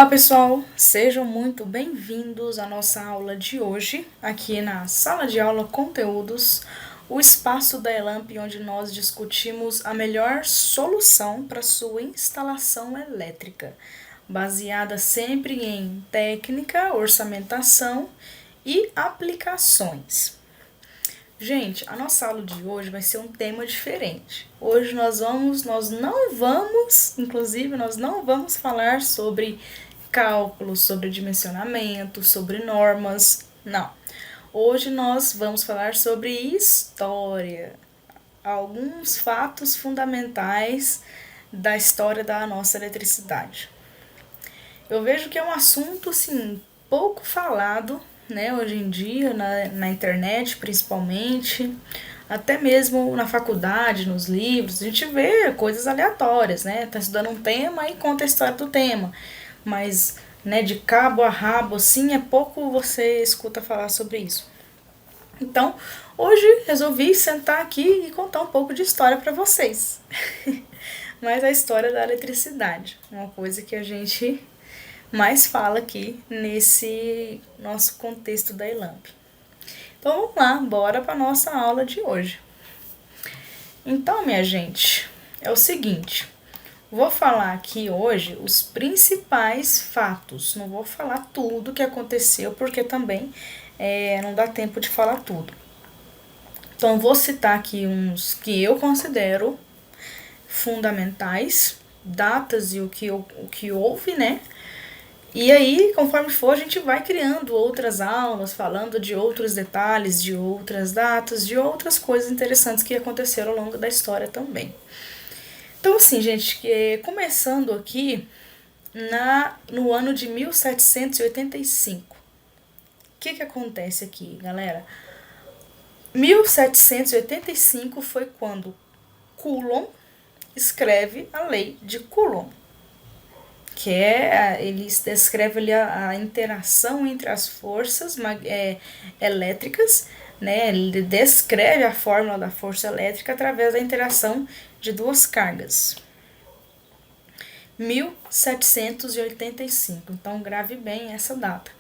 Olá pessoal, sejam muito bem-vindos à nossa aula de hoje, aqui na Sala de Aula Conteúdos, o espaço da ELAMP onde nós discutimos a melhor solução para sua instalação elétrica, baseada sempre em técnica, orçamentação e aplicações. Gente, a nossa aula de hoje vai ser um tema diferente. Hoje nós não vamos falar sobre cálculo, sobre dimensionamento, sobre normas, não. Hoje nós vamos falar sobre história, alguns fatos fundamentais da história da nossa eletricidade. Eu vejo que é um assunto, assim, pouco falado, né, hoje em dia, na internet principalmente, até mesmo na faculdade, nos livros, a gente vê coisas aleatórias, né, tá estudando um tema e conta a história do tema, mas, né, de cabo a rabo, assim, é pouco você escuta falar sobre isso. Então, hoje resolvi sentar aqui e contar um pouco de história para vocês. Mas a história da eletricidade, uma coisa que a gente mais fala aqui nesse nosso contexto da ELAMP. Então vamos lá, bora para nossa aula de hoje. Então, minha gente, é o seguinte, vou falar aqui hoje os principais fatos, não vou falar tudo que aconteceu, porque também não dá tempo de falar tudo. Então, vou citar aqui uns que eu considero fundamentais, datas e o que houve, né? E aí, conforme for, a gente vai criando outras aulas, falando de outros detalhes, de outras datas, de outras coisas interessantes que aconteceram ao longo da história também. Então, assim, gente, começando aqui no ano de 1785. O que acontece aqui, galera? 1785 foi quando Coulomb escreve a lei de Coulomb, que ele descreve ali a interação entre as forças elétricas, né? Ele descreve a fórmula da força elétrica através da interação de duas cargas. 1785, então grave bem essa data.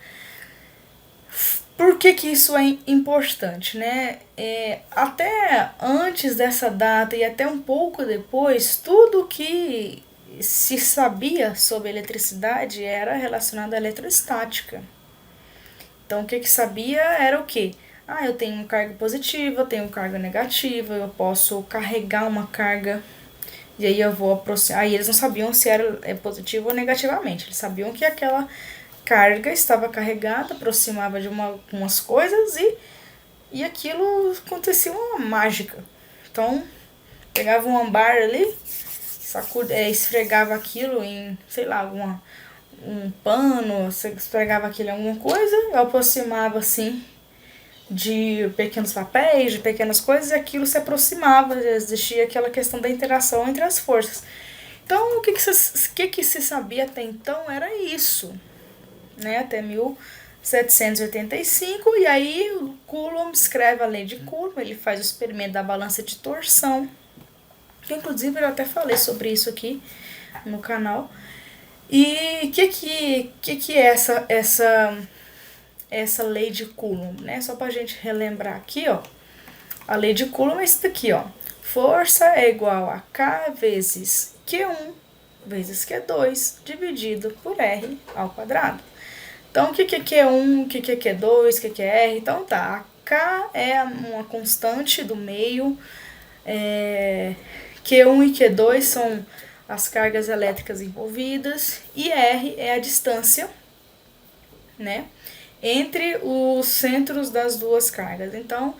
Por que isso é importante, né? Até antes dessa data e até um pouco depois, tudo que se sabia sobre eletricidade era relacionado à eletrostática. Então, o que sabia era o quê? Eu tenho uma carga positiva, eu tenho uma carga negativa, eu posso carregar uma carga e aí eu vou aproximar. Aí eles não sabiam se era positivo ou negativamente, eles sabiam que aquela carga estava carregada, aproximava de umas coisas e aquilo acontecia uma mágica. Então, pegava um ambar ali, esfregava aquilo em, sei lá, um pano, esfregava aquilo em alguma coisa, eu aproximava assim de pequenos papéis, de pequenas coisas, e aquilo se aproximava, existia aquela questão da interação entre as forças. Então, o que se sabia até então era isso, né? Até 1785, e aí o Coulomb escreve a lei de Coulomb, ele faz o experimento da balança de torção, que inclusive eu até falei sobre isso aqui no canal. E o que é essa lei de Coulomb, né? Só pra gente relembrar aqui, ó. A lei de Coulomb é isso daqui, ó. Força é igual a K vezes Q1 vezes Q2 dividido por R ao quadrado. Então, o que é Q1, o que é Q2, o que é R? Então, tá. A K é uma constante do meio, Q1 e Q2 são as cargas elétricas envolvidas e R é a distância, né, entre os centros das duas cargas. Então,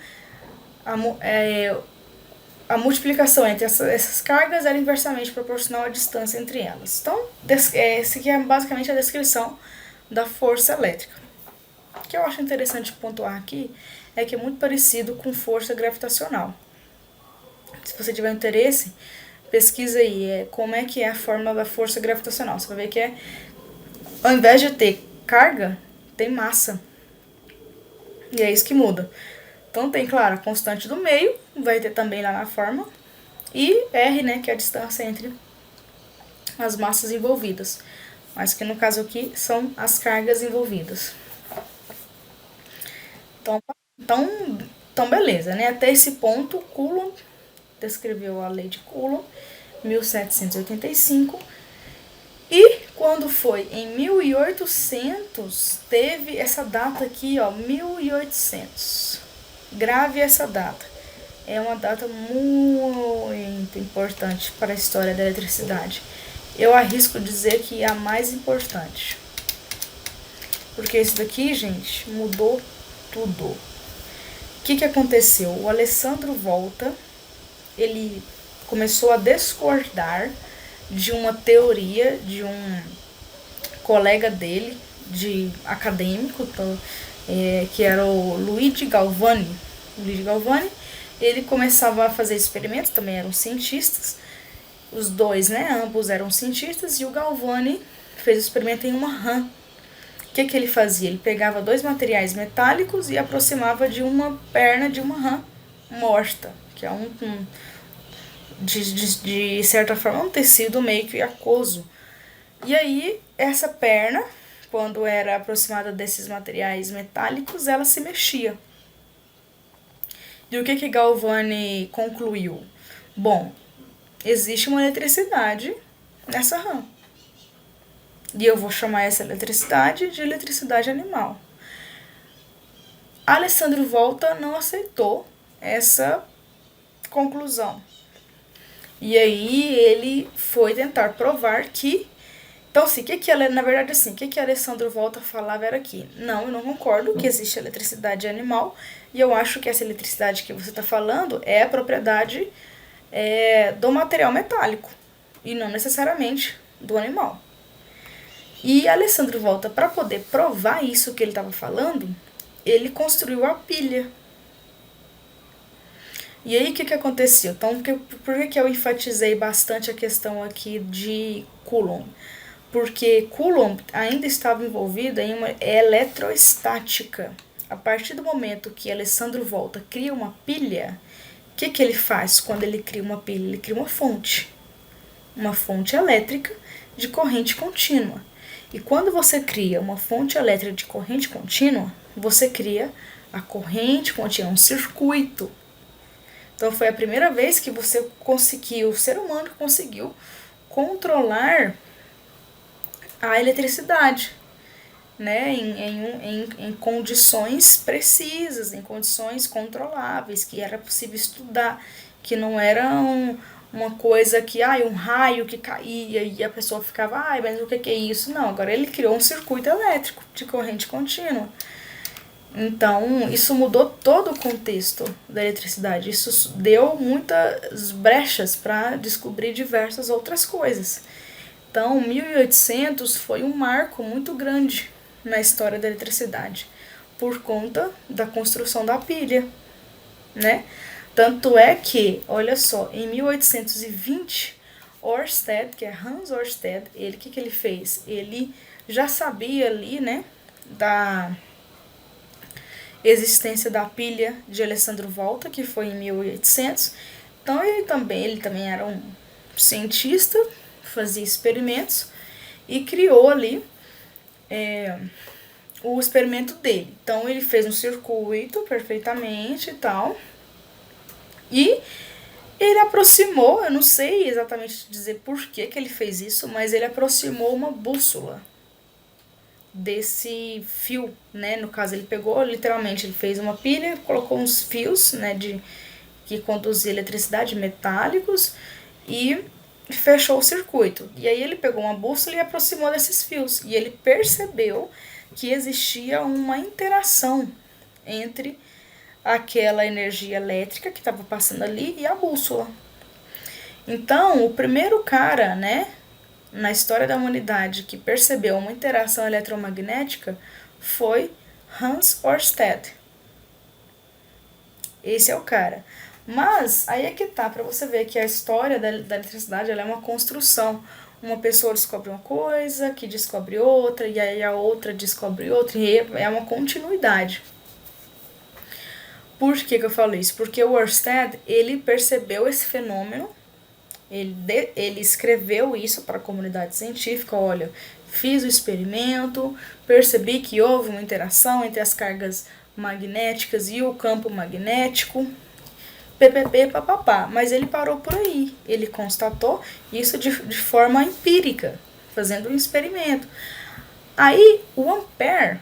a multiplicação entre essas cargas era inversamente proporcional à distância entre elas. Então, essa aqui é basicamente a descrição da força elétrica. O que eu acho interessante pontuar aqui é que é muito parecido com força gravitacional. Se você tiver interesse, pesquisa aí como é que é a fórmula da força gravitacional. Você vai ver que ao invés de ter carga, tem massa. E é isso que muda. Então tem, claro, a constante do meio, vai ter também lá na fórmula, e R, né, que é a distância entre as massas envolvidas. mas que no caso aqui são as cargas envolvidas. Então, então, então beleza, né? Até esse ponto, Coulomb descreveu a lei de Coulomb, 1785. E quando foi em 1800, teve essa data aqui, ó, 1800. Grave essa data. É uma data muito importante para a história da eletricidade. Eu arrisco dizer que é a mais importante. Porque isso daqui, gente, mudou tudo. O que aconteceu? O Alessandro Volta, ele começou a discordar de uma teoria de um colega dele, de acadêmico, que era o Luigi Galvani. Luigi Galvani, ele começava a fazer experimentos, também eram cientistas, os dois, né, ambos eram cientistas, e o Galvani fez o experimento em uma rã. O que ele fazia? Ele pegava dois materiais metálicos e aproximava de uma perna de uma rã morta, que é de certa forma um tecido meio que aquoso. E aí, essa perna, quando era aproximada desses materiais metálicos, ela se mexia. E o que Galvani concluiu? Bom, existe uma eletricidade nessa rã. E eu vou chamar essa eletricidade de eletricidade animal. Alessandro Volta não aceitou essa conclusão. E aí ele foi tentar provar que... Então, assim, na verdade, assim, o que Alessandro Volta falava era que não, eu não concordo que existe eletricidade animal, e eu acho que essa eletricidade que você está falando é a propriedade do material metálico, e não necessariamente do animal. E Alessandro Volta, para poder provar isso que ele estava falando, ele construiu a pilha. E aí, o que aconteceu? Então, por que eu enfatizei bastante a questão aqui de Coulomb? Porque Coulomb ainda estava envolvido em uma eletrostática. A partir do momento que Alessandro Volta cria uma pilha, o que ele faz quando ele cria uma pilha? Ele cria uma fonte elétrica de corrente contínua. E quando você cria uma fonte elétrica de corrente contínua, você cria a corrente contínua, um circuito. Então foi a primeira vez que o ser humano conseguiu controlar a eletricidade, né, em condições precisas, em condições controláveis, que era possível estudar, que não era uma coisa que, um raio que caía e a pessoa ficava, mas o que é isso? Não, agora ele criou um circuito elétrico de corrente contínua. Então, isso mudou todo o contexto da eletricidade. Isso deu muitas brechas para descobrir diversas outras coisas. Então, 1800 foi um marco muito grande na história da eletricidade, por conta da construção da pilha, né? Tanto é que, olha só, em 1820, Ørsted, que é Hans Ørsted, o que ele fez? Ele já sabia ali, né, da existência da pilha de Alessandro Volta, que foi em 1800. Então, ele também era um cientista, fazia experimentos e criou ali o experimento dele. Então ele fez um circuito perfeitamente e tal, e ele aproximou, eu não sei exatamente dizer por que ele fez isso, mas ele aproximou uma bússola desse fio, né? No caso, ele pegou, literalmente, ele fez uma pilha, colocou uns fios, né, que conduzia eletricidade, metálicos, e fechou o circuito. E aí ele pegou uma bússola e aproximou desses fios. E ele percebeu que existia uma interação entre aquela energia elétrica que estava passando ali e a bússola. Então, o primeiro cara, né, na história da humanidade que percebeu uma interação eletromagnética foi Hans Ørsted. Esse é o cara. Mas aí é que tá, para você ver que a história da eletricidade ela é uma construção. Uma pessoa descobre uma coisa, que descobre outra, e aí a outra descobre outra, e é uma continuidade. Por que eu falo isso? Porque o Ørsted, ele percebeu esse fenômeno, ele escreveu isso para a comunidade científica, olha, fiz o experimento, percebi que houve uma interação entre as cargas magnéticas e o campo magnético, ppp, papapá. Mas ele parou por aí. Ele constatou isso de forma empírica, fazendo um experimento. Aí, o Ampère,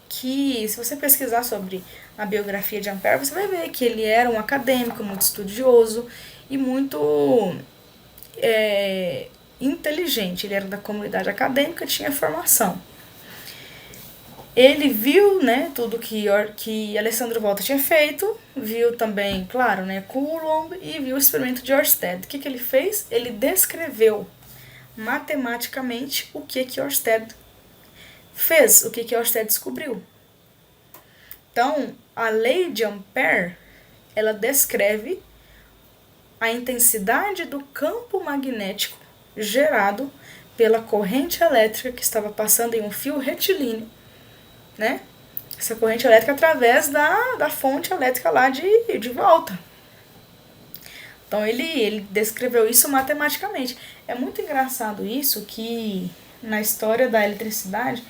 que se você pesquisar sobre a biografia de Ampère, você vai ver que ele era um acadêmico muito estudioso e muito inteligente. Ele era da comunidade acadêmica, tinha formação. Ele viu, né, tudo que Alessandro Volta tinha feito, viu também, claro, né, Coulomb, e viu o experimento de Ørsted. O que ele fez? Ele descreveu matematicamente o que Ørsted fez, o que Ørsted descobriu. Então, a lei de Ampère, ela descreve a intensidade do campo magnético gerado pela corrente elétrica que estava passando em um fio retilíneo, né? Essa corrente elétrica através da fonte elétrica lá de volta. Então, ele descreveu isso matematicamente. É muito engraçado isso, que na história da eletricidade,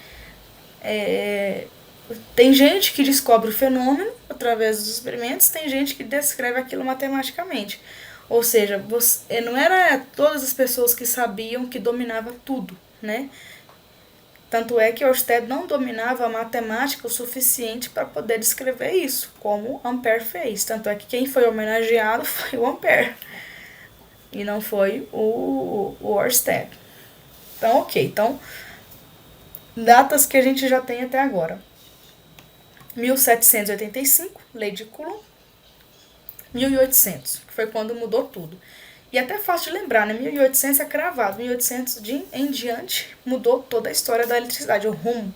tem gente que descobre o fenômeno através dos experimentos, tem gente que descreve aquilo matematicamente. Ou seja, não era todas as pessoas que sabiam que dominava tudo, né? Tanto é que Ørsted não dominava a matemática o suficiente para poder descrever isso, como Ampère fez. Tanto é que quem foi homenageado foi o Ampère, e não foi o Ørsted. Então, ok. Então, datas que a gente já tem até agora. 1785, Lei de Coulomb. 1800, que foi quando mudou tudo. E até fácil de lembrar, né? 1800 é cravado. 1800 em diante mudou toda a história da eletricidade, o rumo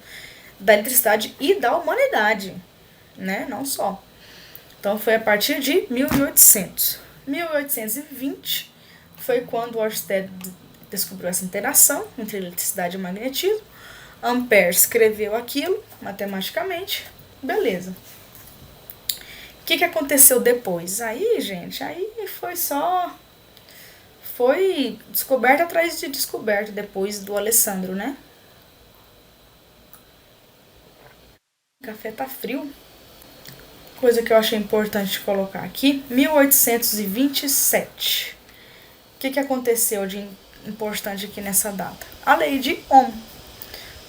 da eletricidade e da humanidade, né? Não só. Então foi a partir de 1800. 1820 foi quando Ørsted descobriu essa interação entre eletricidade e magnetismo. Ampère escreveu aquilo matematicamente. Beleza. O que aconteceu depois? Aí, gente, aí foi descoberta atrás de descoberta depois do Alessandro, né? O café tá frio. Coisa que eu achei importante colocar aqui. 1827. O que aconteceu de importante aqui nessa data? A lei de Ohm.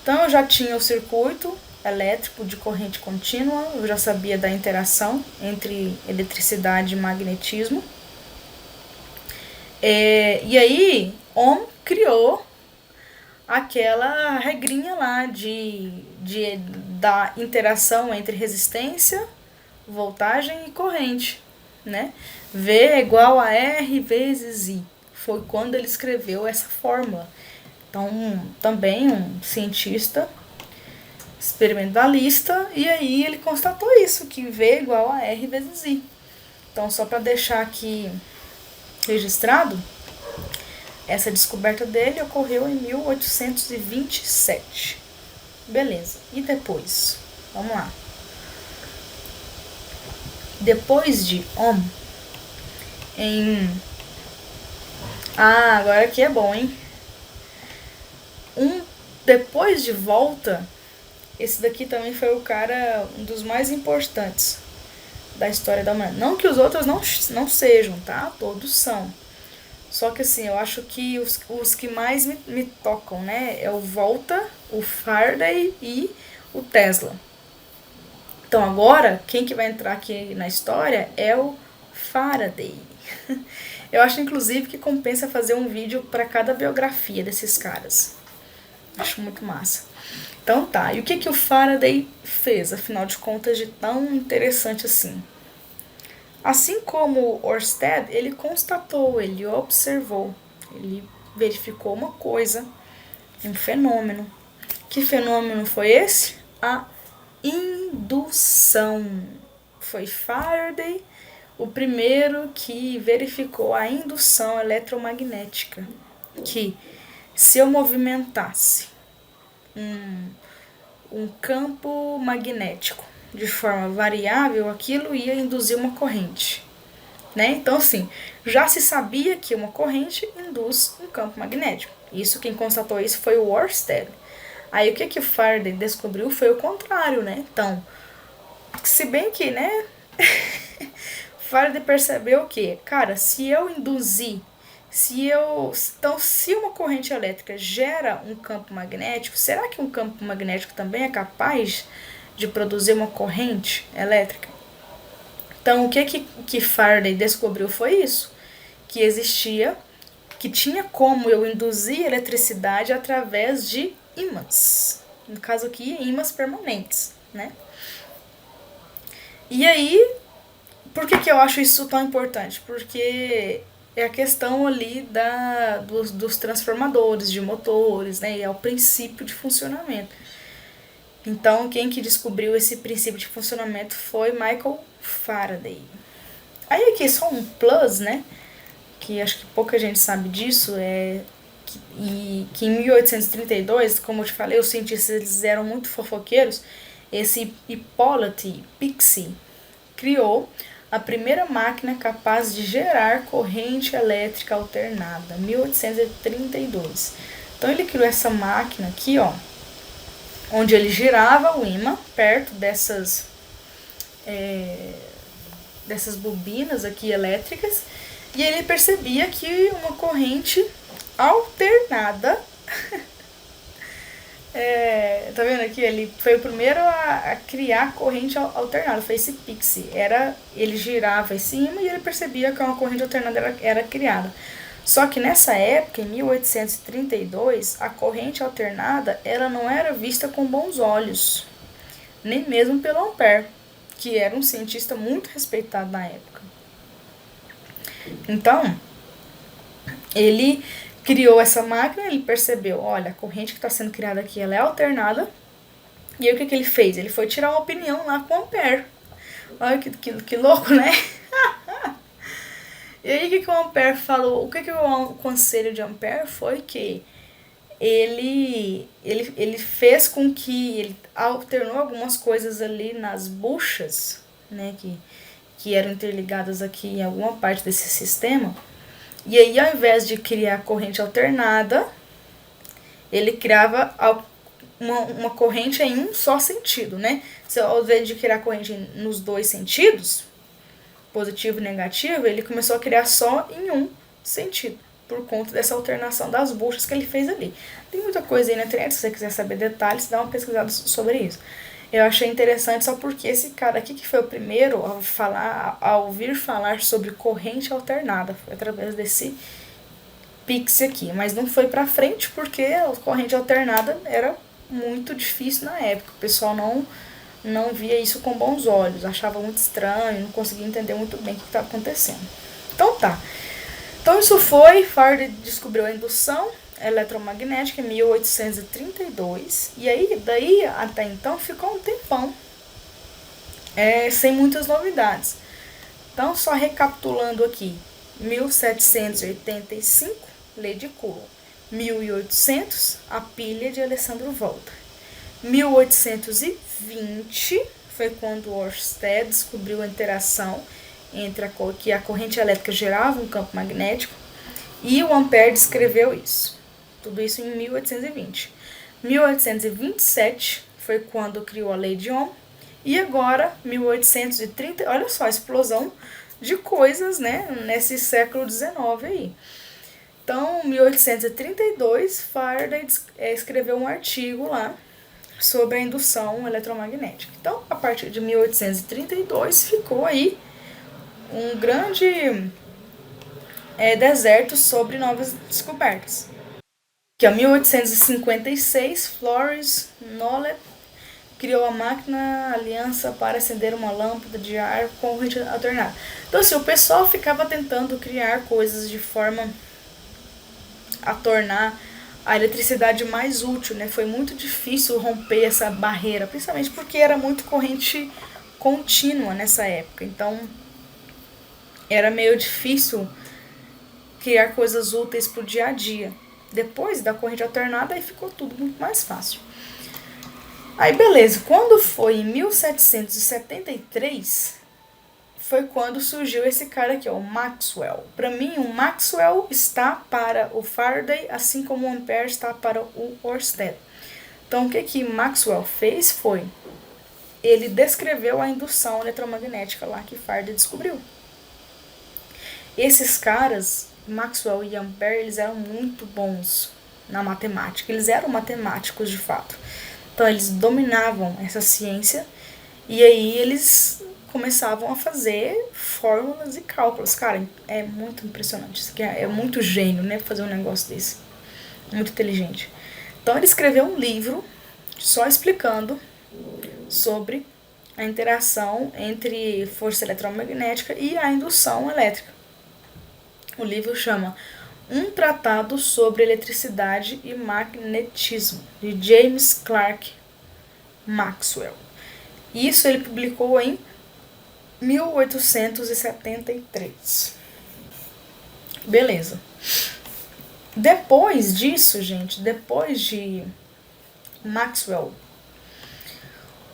Então, eu já tinha o circuito elétrico de corrente contínua, eu já sabia da interação entre eletricidade e magnetismo. E aí, Ohm criou aquela regrinha lá da interação entre resistência, voltagem e corrente, né? V é igual a R vezes I. Foi quando ele escreveu essa fórmula. Então, também um cientista experimentalista, e aí ele constatou isso, que V é igual a R vezes I. Então, só para deixar aqui registrado, essa descoberta dele ocorreu em 1827. Beleza. E depois? Vamos lá. Depois de Ohm, agora aqui é bom, hein? Depois de Volta, esse daqui também foi o cara, um dos mais importantes da história da humanidade. Não que os outros não sejam, tá? Todos são. Só que assim, eu acho que os que mais me tocam, né? É o Volta, o Faraday e o Tesla. Então agora, quem que vai entrar aqui na história é o Faraday. Eu acho inclusive que compensa fazer um vídeo para cada biografia desses caras. Acho muito massa. Então tá, e o que o Faraday fez, afinal de contas, de tão interessante assim? Assim como Ørsted, ele constatou, ele observou, ele verificou uma coisa, um fenômeno. Que fenômeno foi esse? A indução. Foi Faraday o primeiro que verificou a indução eletromagnética, que se eu movimentasse um campo magnético de forma variável, aquilo ia induzir uma corrente, né? Então, assim, já se sabia que uma corrente induz um campo magnético. Isso, quem constatou isso foi o Ørsted. Aí o que o Faraday descobriu foi o contrário, né? Então, se bem que, né, Faraday percebeu que, cara, se eu induzir, então, se uma corrente elétrica gera um campo magnético, será que um campo magnético também é capaz de produzir uma corrente elétrica? Então, o que Faraday descobriu foi isso, que existia, que tinha como eu induzir eletricidade através de ímãs. No caso aqui, ímãs permanentes, né? E aí, por que eu acho isso tão importante? Porque é a questão ali dos transformadores, de motores, né? E é o princípio de funcionamento. Então, quem que descobriu esse princípio de funcionamento foi Michael Faraday. Aí aqui só um plus, né? Que acho que pouca gente sabe disso, que em 1832, como eu te falei, os cientistas eles eram muito fofoqueiros. Esse Hippolyte Pixii criou a primeira máquina capaz de gerar corrente elétrica alternada, 1832. Então ele criou essa máquina aqui, ó, onde ele girava o ímã perto dessas bobinas aqui elétricas, e ele percebia que uma corrente alternada tá vendo aqui? Ele foi o primeiro a criar corrente alternada, foi esse Pixie. Ele girava em cima e ele percebia que uma corrente alternada era criada. Só que nessa época, em 1832, a corrente alternada ela não era vista com bons olhos, nem mesmo pelo Ampère, que era um cientista muito respeitado na época. Então, ele criou essa máquina, ele percebeu, olha, a corrente que está sendo criada aqui ela é alternada. E aí o que ele fez? Ele foi tirar uma opinião lá com o Ampère. Olha que louco, né? E aí o que o Ampère falou? O que o conselho de Ampère foi que ele fez com que ele alternou algumas coisas ali nas buchas, né, que eram interligadas aqui em alguma parte desse sistema. E aí, ao invés de criar corrente alternada, ele criava uma corrente em um só sentido, né? Ao invés de criar corrente nos dois sentidos, positivo e negativo, ele começou a criar só em um sentido, por conta dessa alternação das buchas que ele fez ali. Tem muita coisa aí na internet, se você quiser saber detalhes, dá uma pesquisada sobre isso. Eu achei interessante só porque esse cara aqui que foi o primeiro a ouvir falar sobre corrente alternada, foi através desse Pixie aqui, mas não foi pra frente porque a corrente alternada era muito difícil na época, o pessoal não via isso com bons olhos, achava muito estranho, não conseguia entender muito bem o que estava acontecendo. Então tá, então isso foi, Faraday descobriu a indução eletromagnética em 1832, e aí daí até então ficou um tempão sem muitas novidades. Então só recapitulando aqui, 1785, Lei de Coulomb, 1800, a pilha de Alessandro Volta, 1820 foi quando Ørsted descobriu a interação entre que a corrente elétrica gerava um campo magnético, e o Ampère descreveu isso. Tudo isso em 1820. 1827 foi quando criou a Lei de Ohm, e agora 1830, olha só a explosão de coisas, né, nesse século XIX aí. Então, em 1832, Faraday escreveu um artigo lá sobre a indução eletromagnética. Então, a partir de 1832, ficou aí um grande deserto sobre novas descobertas. Que em 1856, Florence Knowlton criou a máquina aliança para acender uma lâmpada de ar com corrente alternada. Então, assim, o pessoal ficava tentando criar coisas de forma a tornar a eletricidade mais útil, né? Foi muito difícil romper essa barreira, principalmente porque era muito corrente contínua nessa época. Então, era meio difícil criar coisas úteis para o dia a dia. Depois da corrente alternada, aí ficou tudo muito mais fácil. Aí, beleza. Quando foi em 1773, foi quando surgiu esse cara aqui, ó, o Maxwell. Para mim, o Maxwell está para o Faraday, assim como o Ampère está para o Ørsted. Então, o que Maxwell fez foi, ele descreveu a indução eletromagnética lá que Faraday descobriu. Esses caras, Maxwell e Ampère, eles eram muito bons na matemática. Eles eram matemáticos de fato. Então eles dominavam essa ciência e aí eles começavam a fazer fórmulas e cálculos. Cara, é muito impressionante. Isso aqui é muito gênio, né, fazer um negócio desse. Muito inteligente. Então ele escreveu um livro só explicando sobre a interação entre força eletromagnética e a indução elétrica. O livro chama Um Tratado sobre Eletricidade e Magnetismo, de James Clerk Maxwell. Isso ele publicou em 1873. Beleza. Depois disso, gente, depois de Maxwell,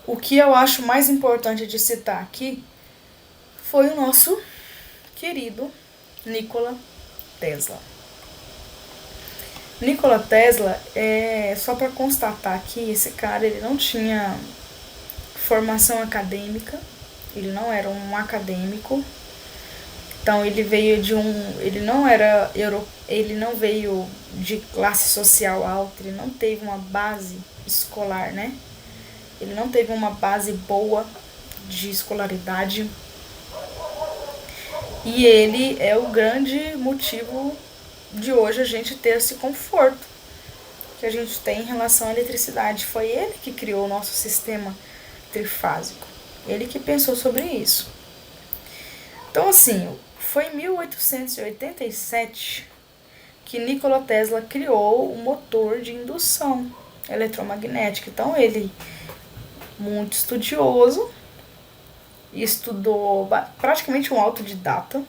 o que eu acho mais importante de citar aqui foi o nosso querido Nikola Tesla. Nikola Tesla, só para constatar aqui, esse cara ele não tinha formação acadêmica, ele não era um acadêmico, então ele veio de ele não veio de classe social alta, ele não teve uma base escolar, né? Ele não teve uma base boa de escolaridade. E ele é o grande motivo de hoje a gente ter esse conforto que a gente tem em relação à eletricidade. Foi ele que criou o nosso sistema trifásico. Ele que pensou sobre isso. Então, assim, foi em 1887 que Nikola Tesla criou o motor de indução eletromagnética. Então, ele, muito estudioso, estudou praticamente um autodidata.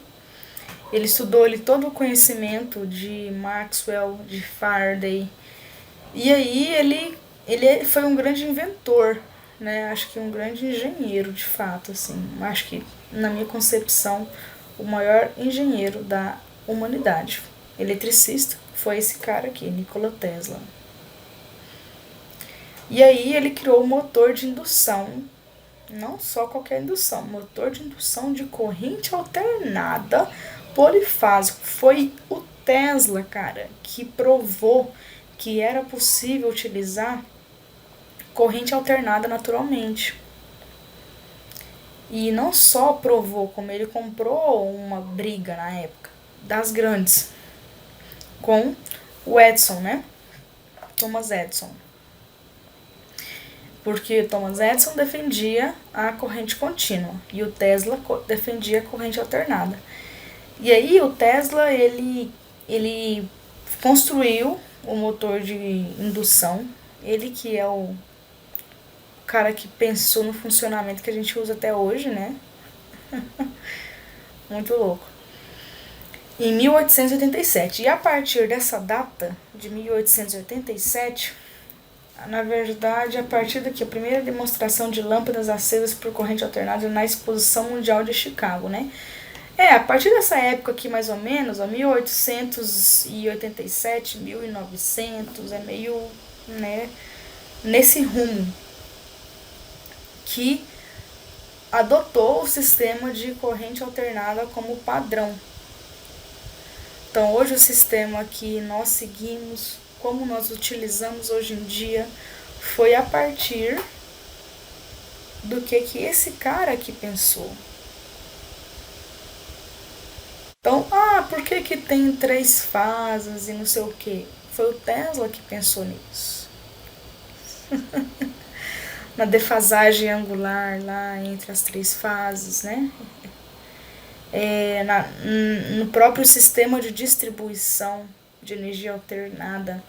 Ele estudou todo o conhecimento de Maxwell, de Faraday. E aí ele foi um grande inventor, né? Acho que um grande engenheiro, de fato, assim. Acho que, na minha concepção, o maior engenheiro da humanidade. Eletricista foi esse cara aqui, Nikola Tesla. E aí ele criou o motor de indução, não só qualquer indução, motor de indução de corrente alternada polifásico. Foi o Tesla, cara, que provou que era possível utilizar corrente alternada naturalmente. E não só provou, como ele comprou uma briga na época, das grandes, com o Edison, né? Thomas Edison. Porque Thomas Edison defendia a corrente contínua e o Tesla defendia a corrente alternada. E aí o Tesla, ele construiu o motor de indução, ele que é o cara que pensou no funcionamento que a gente usa até hoje, né? Muito louco. Em 1887. E a partir dessa data, de 1887, na verdade, a partir daqui, a primeira demonstração de lâmpadas acesas por corrente alternada na Exposição Mundial de Chicago, né? A partir dessa época aqui, mais ou menos, 1887, 1900, é meio, né, nesse rumo que adotou o sistema de corrente alternada como padrão. Então, hoje o sistema que nós seguimos, como nós utilizamos hoje em dia, foi a partir do que esse cara aqui pensou. Então, por que tem 3 fases e não sei o que? Foi o Tesla que pensou nisso. Na defasagem angular lá entre as 3 fases, né? No próprio sistema de distribuição de energia alternada,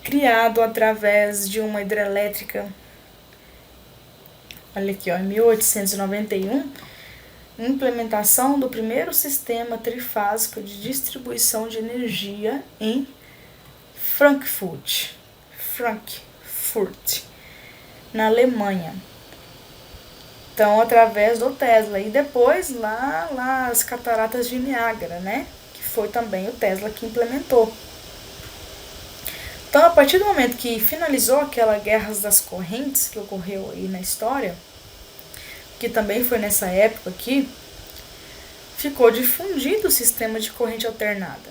criado através de uma hidrelétrica. Olha aqui, ó, em 1891, implementação do primeiro sistema trifásico de distribuição de energia em Frankfurt, na Alemanha. Então, através do Tesla. E depois lá as cataratas de Niágara, né? Que foi também o Tesla que implementou. Então, Então, a partir do momento que finalizou aquela Guerra das Correntes que ocorreu aí na história, que também foi nessa época aqui, ficou difundido o sistema de corrente alternada.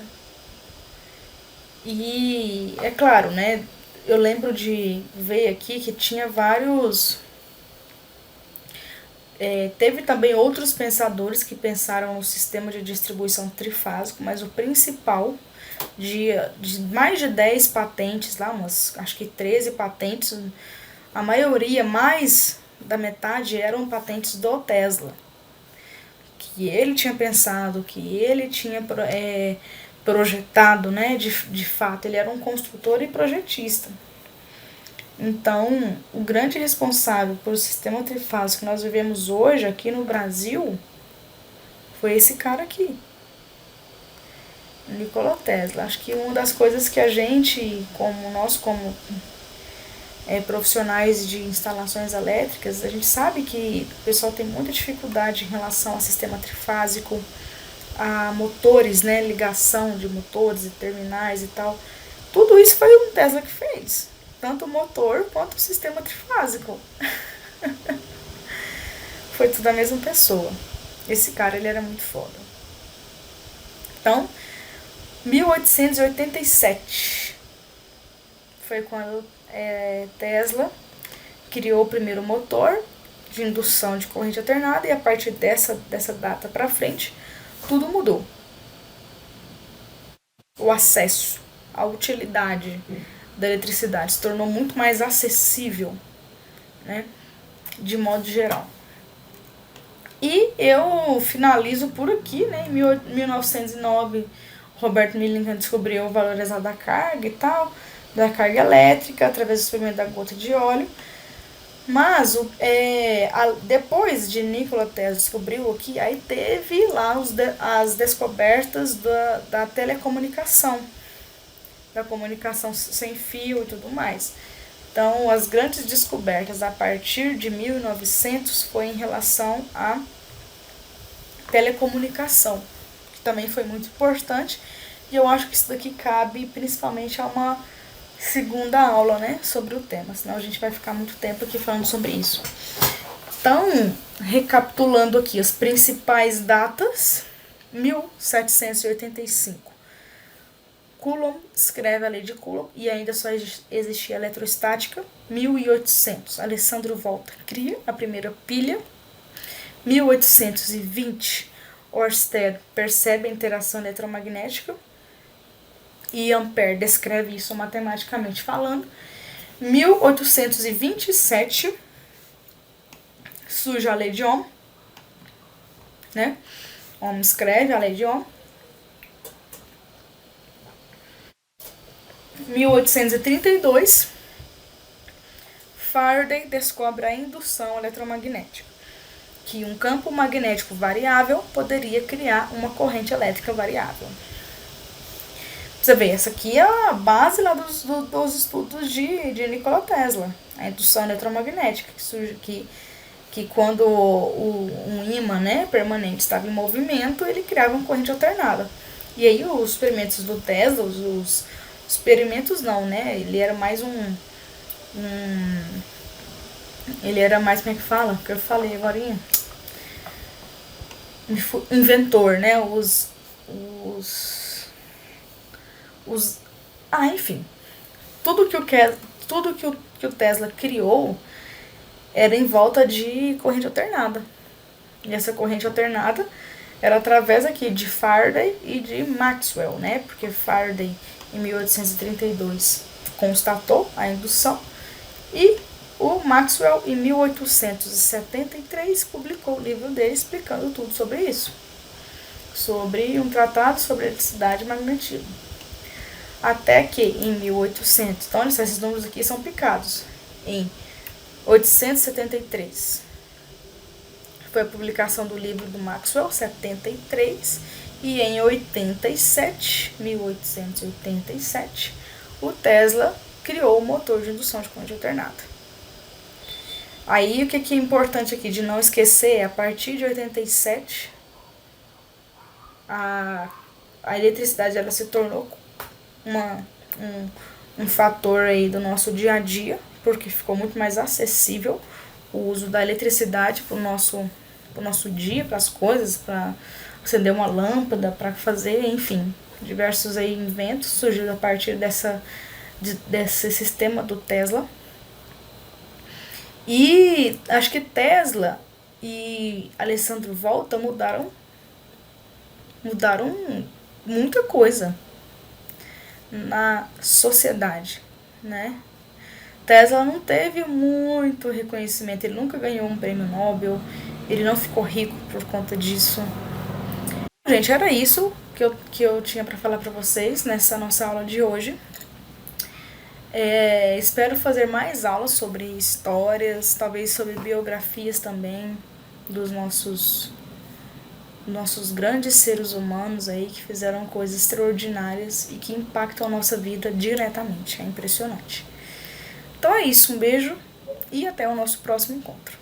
E é claro, né? Eu lembro de ver aqui que tinha vários. Teve também outros pensadores que pensaram no sistema de distribuição trifásico, mas o principal, de mais de 10 patentes lá, acho que 13 patentes, a maioria, mais da metade, eram patentes do Tesla. Que ele tinha pensado, que ele tinha projetado, né? De fato, ele era um construtor e projetista. Então, o grande responsável pelo sistema trifásico que nós vivemos hoje aqui no Brasil foi esse cara aqui, Nikola Tesla. Acho que uma das coisas que a gente, como profissionais de instalações elétricas, a gente sabe que o pessoal tem muita dificuldade em relação ao sistema trifásico, a motores, né, ligação de motores e terminais e tal. Tudo isso foi o Tesla que fez. Tanto o motor quanto o sistema trifásico. Foi tudo a mesma pessoa. Esse cara, ele era muito foda. Então, 1887 foi quando Tesla criou o primeiro motor de indução de corrente alternada, e a partir dessa data para frente, tudo mudou. O acesso, a utilidade da eletricidade se tornou muito mais acessível, né, de modo geral. E eu finalizo por aqui, né, em 1909, Robert Millikan descobriu o valor exato da carga e tal, da carga elétrica, através do experimento da gota de óleo. Mas depois de Nikola Tesla descobriu aqui, aí teve lá as descobertas da telecomunicação, da comunicação sem fio e tudo mais. Então, as grandes descobertas a partir de 1900 foi em relação à telecomunicação, que também foi muito importante, e eu acho que isso daqui cabe principalmente a uma segunda aula, né, sobre o tema, senão a gente vai ficar muito tempo aqui falando sobre isso. Então, recapitulando aqui as principais datas: 1785. Coulomb escreve a lei de Coulomb e ainda só existia eletrostática. 1800, Alessandro Volta cria a primeira pilha. 1820, Ørsted percebe a interação eletromagnética e Ampère descreve isso matematicamente falando. 1827, surge a lei de Ohm, né? Ohm escreve a lei de Ohm. 1832, Faraday descobre a indução eletromagnética, que um campo magnético variável poderia criar uma corrente elétrica variável. Você vê, essa aqui é a base lá dos estudos de Nikola Tesla, a indução eletromagnética, que surge que quando um ímã, né, permanente estava em movimento, ele criava uma corrente alternada. E aí os experimentos do Tesla, os experimentos não, né, ele era mais ele era mais, como é que fala? Que eu falei agora, inventor, né, enfim, tudo que o Tesla criou era em volta de corrente alternada. E essa corrente alternada era através aqui de Faraday e de Maxwell, né? Porque Faraday, em 1832, constatou a indução, e o Maxwell, em 1873, publicou o livro dele explicando tudo sobre isso. Sobre um tratado sobre eletricidade e magnetismo. Até que em 1800, então esses números aqui são picados, em 873 foi a publicação do livro do Maxwell, 73, e em 1887, o Tesla criou o motor de indução de corrente alternada. Aí o que é importante aqui de não esquecer, a partir de 87, a eletricidade ela se tornou um fator aí do nosso dia a dia, porque ficou muito mais acessível o uso da eletricidade para o nosso dia, para as coisas, para acender uma lâmpada, para fazer, enfim, diversos aí inventos surgiram a partir desse sistema do Tesla. E acho que Tesla e Alessandro Volta mudaram muita coisa na sociedade, né? Tesla não teve muito reconhecimento, ele nunca ganhou um prêmio Nobel, ele não ficou rico por conta disso. Gente, era isso que eu tinha para falar para vocês nessa nossa aula de hoje. Espero fazer mais aulas sobre histórias, talvez sobre biografias também dos nossos grandes seres humanos aí que fizeram coisas extraordinárias e que impactam a nossa vida diretamente. É impressionante. Então é isso, um beijo e até o nosso próximo encontro.